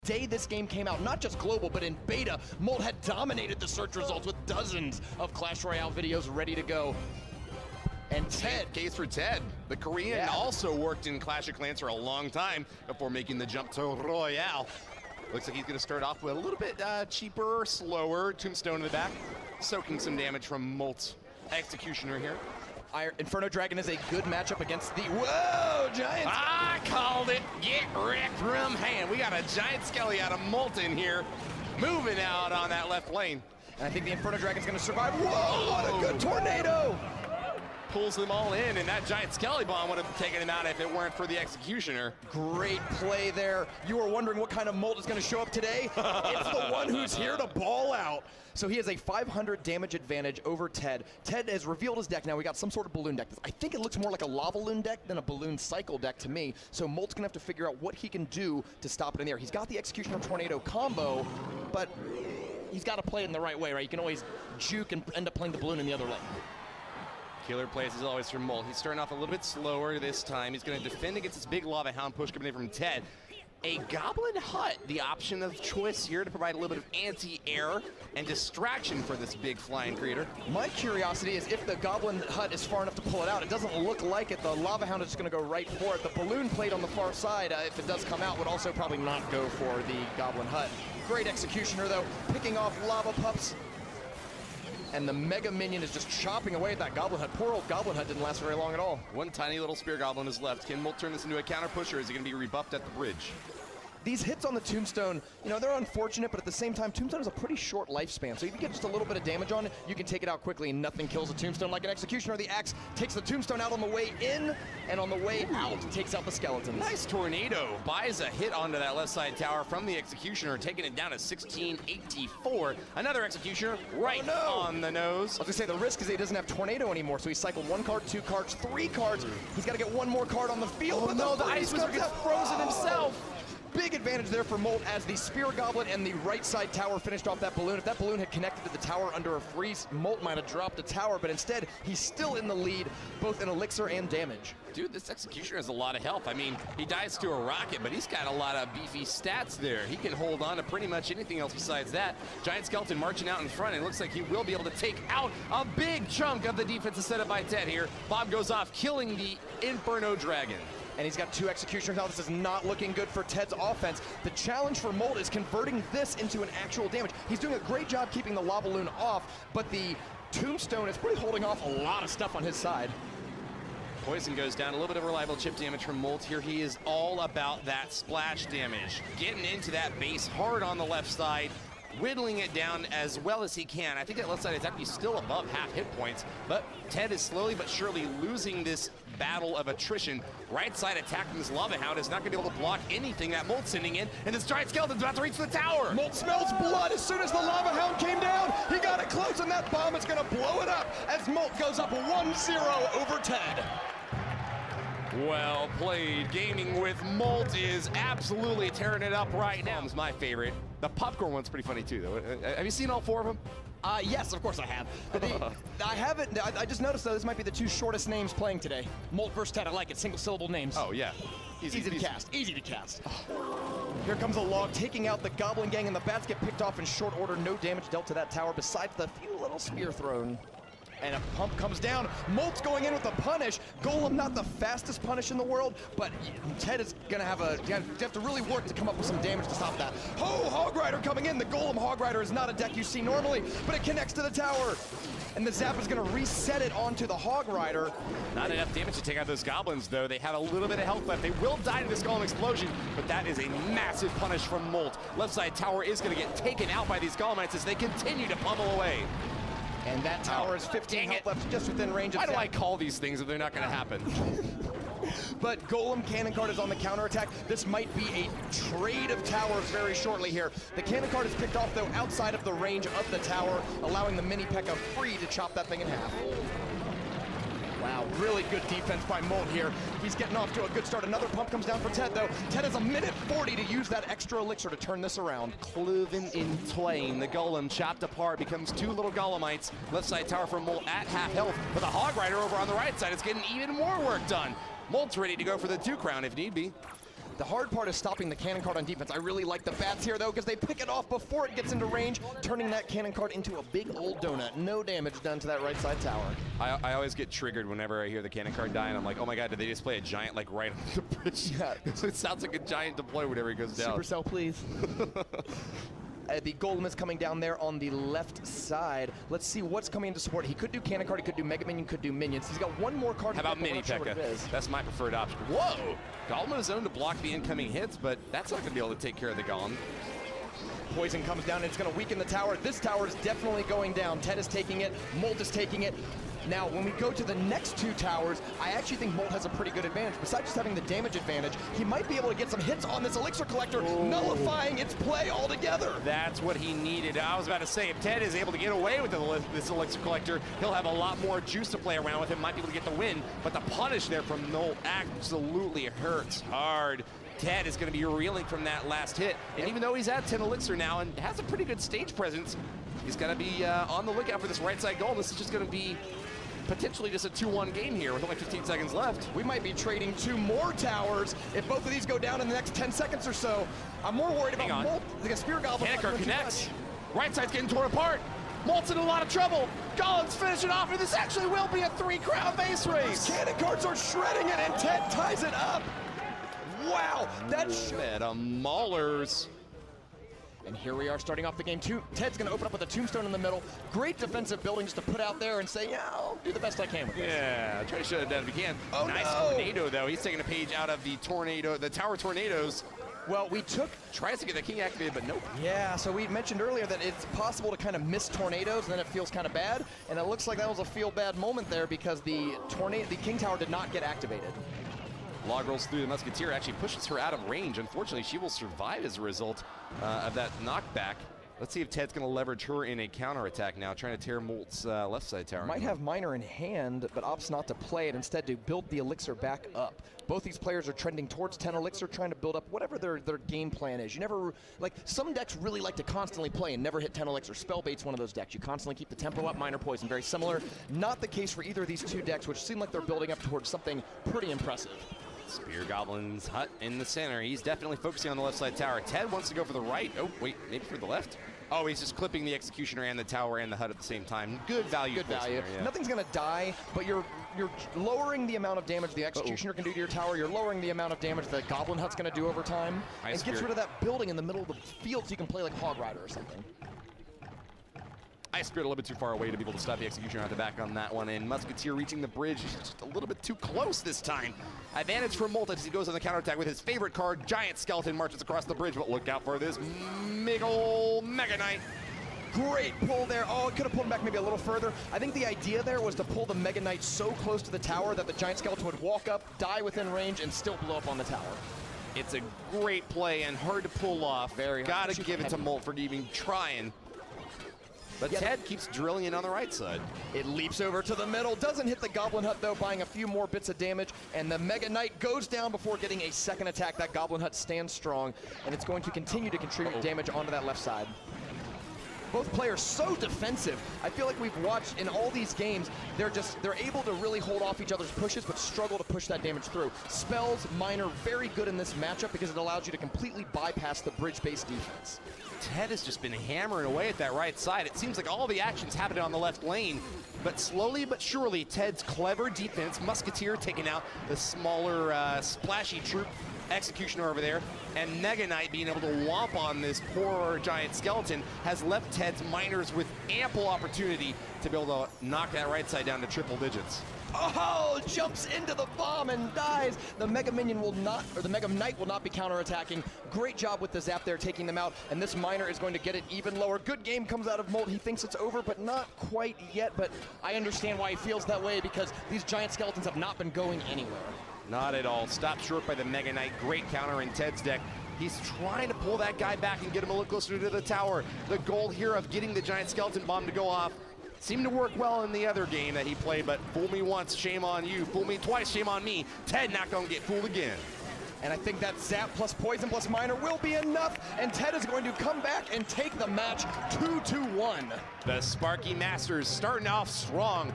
day this game came out, not just global, but in beta, Moot had dominated the search results with dozens of Clash Royale videos ready to go. And Ted. Case for Ted. The Korean also worked in Clash of Clans for a long time before making the jump to Royale. Looks like he's going to start off with a little bit cheaper, slower Tombstone in the back, soaking some damage from Moot's Executioner here. Inferno Dragon is a good matchup against the, whoa, Giants! I called it. Get wrecked from hand. We got a Giant Skelly out of Moot in here, moving out on that left lane. And I think the Inferno Dragon's going to survive. Whoa, what a good tornado! Pulls them all in, and that Giant Skelly Bomb would have taken him out if it weren't for the Executioner. Great play there. You were wondering what kind of Moot is going to show up today? It's the one who's here to ball out. So he has a 500 damage advantage over Ted. Ted has revealed his deck now. We got some sort of balloon deck. I think it looks more like a lava loon deck than a balloon cycle deck to me. So Moot's going to have to figure out what he can do to stop it in the air. He's got the Executioner Tornado combo, but he's got to play it in the right way, right? You can always juke and end up playing the balloon in the other lane. Killer plays as always from Moot. He's starting off a little bit slower this time. He's going to defend against this big Lava Hound push coming in from Ted. A Goblin Hut, the option of choice here to provide a little bit of anti-air and distraction for this big flying creator. My curiosity is if the Goblin Hut is far enough to pull it out. It doesn't look like it. The Lava Hound is just going to go right for it. The balloon plate on the far side, if it does come out, would also probably not go for the Goblin Hut. Great Executioner, though, picking off Lava Pups. And the Mega Minion is just chopping away at that Goblin Hut. Poor old Goblin Hut didn't last very long at all. One tiny little Spear Goblin is left. Can Moot turn this into a counter push, or is he going to be rebuffed at the bridge? These hits on the Tombstone, you know, they're unfortunate, but at the same time, Tombstone has a pretty short lifespan. So if you get just a little bit of damage on it, you can take it out quickly and nothing kills a Tombstone like an Executioner. The Axe takes the Tombstone out on the way in, and on the way out, takes out the Skeletons. Nice tornado. Buys a hit onto that left side tower from the Executioner, taking it down to 1684. Another Executioner right on the nose. I was going to say, the risk is he doesn't have Tornado anymore, so he cycled 1 card, 2 cards, 3 cards. He's got to get 1 more card on the field. Oh no, the Ice Wizard gets frozen himself. Big advantage there for Moot as the Spear Goblin and the right side tower finished off that balloon. If that balloon had connected to the tower under a freeze, Moot might have dropped the tower, but instead, he's still in the lead, both in elixir and damage. Dude, this Executioner has a lot of health. I mean, he dies to a rocket, but he's got a lot of beefy stats there. He can hold on to pretty much anything else besides that. Giant Skeleton marching out in front, and it looks like he will be able to take out a big chunk of the defense set up by Ted here. Bob goes off, killing the Inferno Dragon. And he's got 2 Executioners now. This is not looking good for Ted's offense. The challenge for Moot is converting this into an actual damage. He's doing a great job keeping the Lava Loon off, but the Tombstone is pretty holding off a lot of stuff on his side. Poison goes down, a little bit of reliable chip damage from Moot here. He is all about that splash damage. Getting into that base hard on the left side, whittling it down as well as he can. I think that left side is actually still above half hit points, but Ted is slowly but surely losing this battle of attrition. Right side attacking this Lava Hound is not going to be able to block anything that Moot's sending in, and this Giant Skeleton's about to reach the tower. Moot smells blood as soon as the Lava Hound came down. He got it close, and that bomb is going to blow it up as Moot goes up 1-0 over Ted. Well played. Gaming with Moot is absolutely tearing it up right now. It's my favorite. The popcorn one's pretty funny too, though. Have you seen all 4 of them? Yes, of course I have. I haven't. I just noticed, though, this might be the 2 shortest names playing today. Moot versus Ted. I like it. Single syllable names. Oh, yeah. Easy to cast. Easy to cast. Here comes a log taking out the Goblin Gang, and the bats get picked off in short order. No damage dealt to that tower besides the few little spear thrown. And a pump comes down. Moot's going in with a punish. Golem, not the fastest punish in the world, but Ted is going to have to really work to come up with some damage to stop that. Oh, Hog Rider coming in. The Golem Hog Rider is not a deck you see normally, but it connects to the tower. And the Zap is going to reset it onto the Hog Rider. Not enough damage to take out those goblins, though. They have a little bit of health left. They will die to this Golem explosion, but that is a massive punish from Moot. Left side tower is going to get taken out by these Golemites as they continue to pummel away. And that tower is 15 health left, just within range of Why do I call these things if they're not going to happen? But Golem Cannon Card is on the counterattack. This might be a trade of towers very shortly here. The Cannon Card is picked off, though, outside of the range of the tower, allowing the Mini P.E.K.K.A free to chop that thing in half. Wow, really good defense by Moot here. He's getting off to a good start. Another pump comes down for Ted, though. Ted has a minute 40 to use that extra elixir to turn this around. Cloven in twain. The Golem chopped apart, becomes 2 little Golemites. Left side tower for Moot at half health, but the Hog Rider over on the right side is getting even more work done. Moot's ready to go for the 2 crown if need be. The hard part is stopping the cannon cart on defense. I really like the bats here, though, because they pick it off before it gets into range, turning that cannon cart into a big old donut. No damage done to that right side tower. I always get triggered whenever I hear the cannon cart die, and I'm like, oh my god, did they just play a giant like right on the bridge? Yeah. It sounds like a giant deploy whenever he goes down. Supercell, please. The golem is coming down there on the left side. Let's see what's coming into support. He could do cannon cart, he could do mega minion, could do minions. He's got one more card. How about mini P.E.K.K.A? That's my preferred option. Whoa! Golem is zoned to block the incoming hits, but that's not going to be able to take care of the golem. Poison comes down and it's going to weaken the tower. This tower is definitely going down. Ted is taking it, Moot is taking it. Now, when we go to the next two towers, I actually think Moot has a pretty good advantage. Besides just having the damage advantage, he might be able to get some hits on this Elixir Collector, nullifying its play altogether. That's what he needed. I was about to say, if Ted is able to get away with this Elixir Collector, he'll have a lot more juice to play around with him, might be able to get the win, but the punish there from Moot absolutely hurts hard. Ted is going to be reeling from that last hit, and even though he's at 10 Elixir now and has a pretty good stage presence, he's going to be on the lookout for this right side goal. This is just going to be potentially just a 2-1 game here with only 15 seconds left. We might be trading 2 more towers if both of these go down in the next 10 seconds or so. I'm more worried about Moot. The Spear Goblin. Cannon cart connects. Right side's getting torn apart. Moot's in a lot of trouble. Golem's finishing off, and this actually will be a 3-crown base race. Cannon carts are shredding it, and Ted ties it up. Wow, that's Meta Maulers. And here we are starting off the game. Ted's going to open up with a tombstone in the middle. Great defensive building just to put out there and say, yeah, I'll do the best I can with this. Yeah, try to shut it down if you can. Oh, nice no. tornado, though. He's taking a page out of the tower tornadoes. Well, we took... Tries to get the king activated, but nope. Yeah, so we mentioned earlier that it's possible to kind of miss tornadoes, and then it feels kind of bad. And it looks like that was a feel-bad moment there because the king tower did not get activated. Log rolls through the Musketeer, actually pushes her out of range. Unfortunately, she will survive as a result of that knockback. Let's see if Ted's going to leverage her in a counterattack now, trying to tear Moot's left side tower. Might have Miner in hand, but opts not to play it, instead to build the Elixir back up. Both these players are trending towards 10 Elixir, trying to build up whatever their game plan is. You never, like, some decks really like to constantly play and never hit 10 Elixir. Spellbait's one of those decks. You constantly keep the tempo up, Miner Poison, very similar. Not the case for either of these two decks, which seem like they're building up towards something pretty impressive. Spear Goblin's hut in the center. He's definitely focusing on the left side tower. Ted wants to go for the right. Oh, wait, maybe for the left? Oh, he's just clipping the Executioner and the tower and the hut at the same time. Good value. Good value. There, yeah. Nothing's going to die, but you're lowering the amount of damage the Executioner can do to your tower. You're lowering the amount of damage the Goblin Hut's going to do over time. And gets rid of that building in the middle of the field so you can play like Hog Rider or something. Ice Spirit a little bit too far away to be able to stop the Executioner out the back on that one, and Musketeer reaching the bridge just a little bit too close this time. Advantage for Moot as he goes on the counterattack with his favorite card, Giant Skeleton, marches across the bridge, but look out for this big ol' Mega Knight. Great pull there. Oh, it could have pulled him back maybe a little further. I think the idea there was to pull the Mega Knight so close to the tower that the Giant Skeleton would walk up, die within range, and still blow up on the tower. It's a great play and hard to pull off. Very hard. Gotta give it to Moot for even trying. But yeah, Ted keeps drilling in on the right side. It leaps over to the middle, doesn't hit the Goblin Hut though, buying a few more bits of damage, and the Mega Knight goes down before getting a second attack. That Goblin Hut stands strong, and it's going to continue to contribute damage onto that left side. Both players so defensive. I feel like we've watched in all these games, they're able to really hold off each other's pushes, but struggle to push that damage through. Spells, Miner, very good in this matchup because it allows you to completely bypass the bridge-based defense. Ted has just been hammering away at that right side. It seems like all the action's happening on the left lane, but slowly but surely, Ted's clever defense, Musketeer taking out the smaller, splashy troop, Executioner over there, and Mega Knight being able to womp on this poor Giant Skeleton has left Ted's Miners with ample opportunity to be able to knock that right side down to triple digits. Oh, jumps into the bomb and dies. The Mega Minion will not, or the Mega Knight will not be counterattacking. Great job with the zap there, taking them out, and this Miner is going to get it even lower. Good game comes out of Moot. He thinks it's over, but not quite yet, but I understand why he feels that way because these Giant Skeletons have not been going anywhere. Not at all. Stopped short by the Mega Knight. Great counter in Ted's deck. He's trying to pull that guy back and get him a little closer to the tower. The goal here of getting the Giant Skeleton bomb to go off seemed to work well in the other game that he played, but fool me once, shame on you. Fool me twice, shame on me. Ted not gonna get fooled again. And I think that Zap plus Poison plus Miner will be enough, and Ted is going to come back and take the match 2-1. The Sparky Masters starting off strong.